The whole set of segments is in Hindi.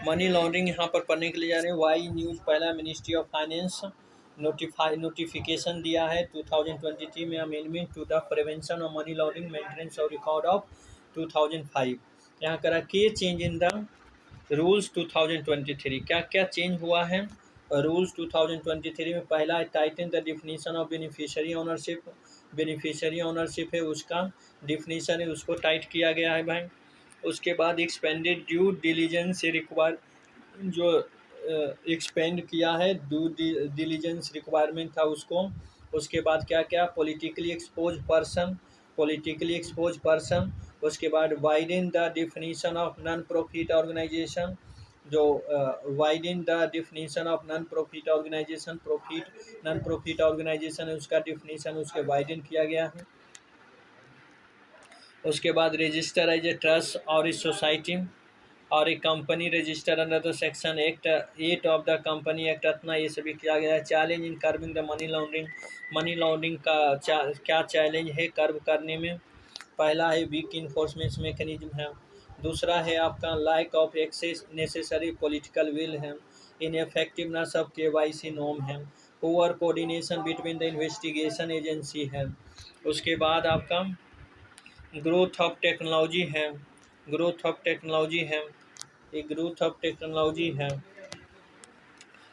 मनी लॉन्ड्रिंग यहाँ पर पढ़ने के लिए जा रहे हैं। वाई न्यूज़ पहला मिनिस्ट्री ऑफ फाइनेंस नोटिफिकेशन दिया है 2023 में amendment to the prevention of money laundering maintenance और रिकॉर्ड ऑफ 2005। यहाँ करा के चेंज इन द रूल्स 2023। क्या क्या चेंज हुआ है रूल्स 2023 में? पहला है Titan the definition of beneficiary ownership. Beneficiary ownership है उसका डिफिनीशन है, उसको टाइट किया गया है भाई। उसके बाद एक्सपेंडेड ड्यू डिलीजेंस रिक्वायर, जो एक्सपेंड किया है ड्यू डिलीजेंस रिक्वायरमेंट था उसको। उसके बाद क्या क्या पॉलिटिकली एक्सपोज पर्सन। उसके बाद widen the definition of non profit organization, जो widen the definition of non profit organization है उसका डिफिनीशन उसके वाइडन किया गया है। उसके बाद रजिस्टर एज ए ट्रस्ट और ए सोसाइटी और एक company register under the section act 8 of the company act, इतना ये सभी किया गया है। Challenge in curbing the money laundering का क्या चैलेंज है कर्व करने में? पहला है वीक इन्फोर्समेंट मैकेनिज्म है। दूसरा है आपका lack of access necessary political will है। इनएफेक्टिवनेस ऑफ KYC नॉर्म है। Poor coordination between the investigation agency है। उसके बाद आपका ग्रोथ ऑफ टेक्नोलॉजी है।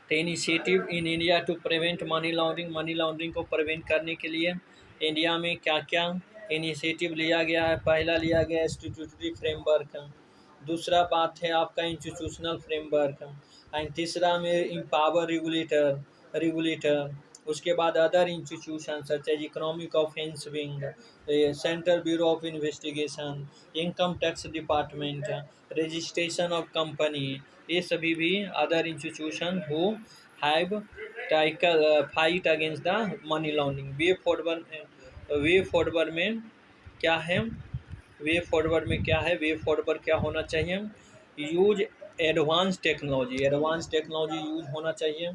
तो initiative in India to prevent money laundering को प्रिवेंट करने के लिए इंडिया में क्या क्या इनिशिएटिव लिया गया है? पहला लिया गया स्टैट्यूटरी फ्रेमवर्क, दूसरा बात है आपका इंस्टीट्यूशनल फ्रेमवर्क, एंड तीसरा में एम्पावर रेगुलेटर। उसके बाद other institution such as economic offence wing, central bureau of investigation, income tax department, registration of company, ये सभी भी other institution who have fight against the money laundering. Way forward में क्या है? वे फॉरवर्ड क्या होना चाहिए? यूज एडवांस टेक्नोलॉजी यूज होना चाहिए।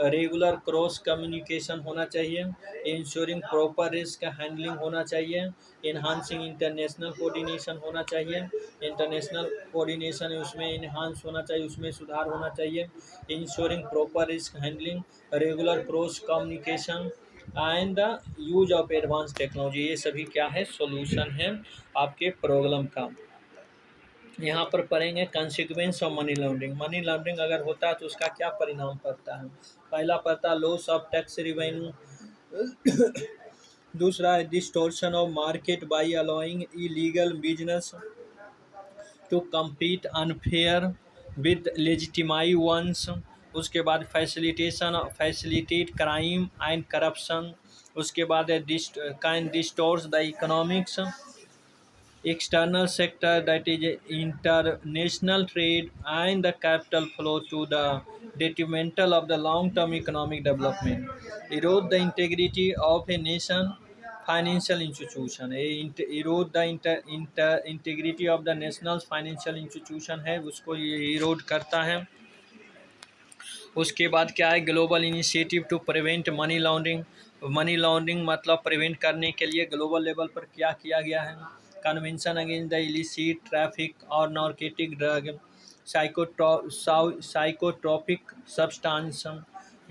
रेगुलर क्रॉस कम्युनिकेशन होना चाहिए। इंश्योरिंग प्रॉपर रिस्क हैंडलिंग होना चाहिए। इन्हांसिंग इंटरनेशनल कोऑर्डिनेशन होना चाहिए। इंटरनेशनल कोऑर्डिनेशन उसमें इन्हांस होना चाहिए, उसमें सुधार होना चाहिए। Ensuring proper risk handling, regular cross communication and the use of advance technology, ये सभी क्या है? सॉल्यूशन है आपके प्रॉब्लम का। यहाँ पर पढ़ेंगे कंसिक्वेंस ऑफ मनी लॉन्ड्रिंग अगर होता है तो उसका क्या परिणाम पड़ता है? पहला पड़ता है लॉस ऑफ टैक्स रिवेन्यू। दूसरा है distortion of market by allowing illegal business to compete unfair with legitimate ones. उसके बाद फैसिलिटेट क्राइम एंड करप्शन। उसके बाद है can distorts the economics external sector, that is international trade and the capital flow to the detrimental of the long-term economic development, erode the integrity of a nation financial institution, erode the integrity of the national financial institution है उसको ये erode करता है। उसके बाद क्या है? Global initiative to prevent money laundering मतलब प्रिवेंट करने के लिए ग्लोबल लेवल पर क्या किया गया है? Convention against the illicit traffic और narcotic drug, psychotropic substance,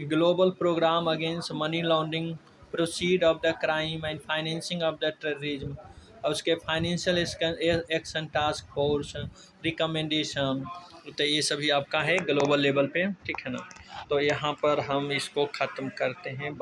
global programme against money laundering, proceed of the crime and financing of the terrorism, और उसके financial action task force recommendation. तो ये सभी आपका है ग्लोबल लेवल पे, ठीक है ना। तो यहाँ पर हम इसको ख़त्म करते हैं।